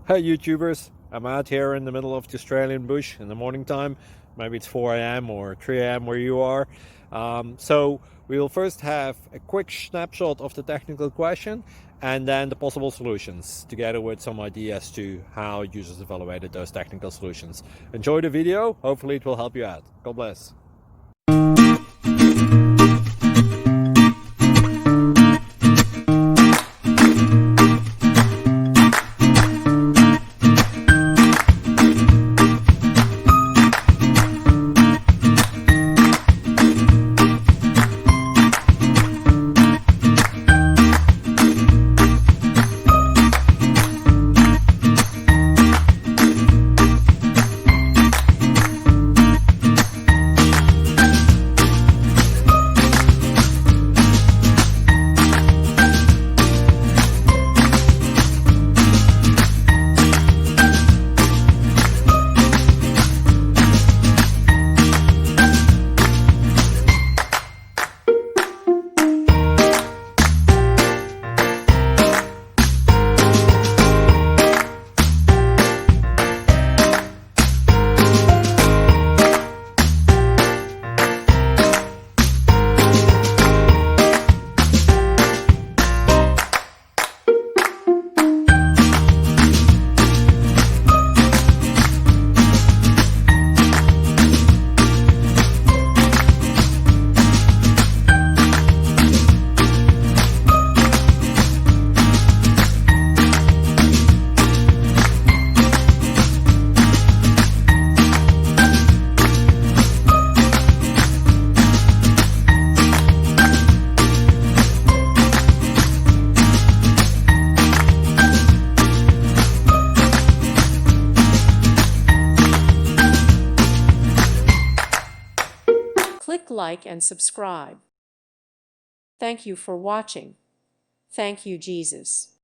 Hey YouTubers, I'm out here in the middle of the Australian bush in the morning time. Maybe it's 4 a.m. or 3 a.m. where you are. So we'll first have a quick snapshot of the technical question and then the possible solutions, together with some ideas to how users evaluated those technical solutions. Enjoy the video, hopefully it will help you out. God bless. Click like and subscribe. Thank you for watching. Thank you, Jesus.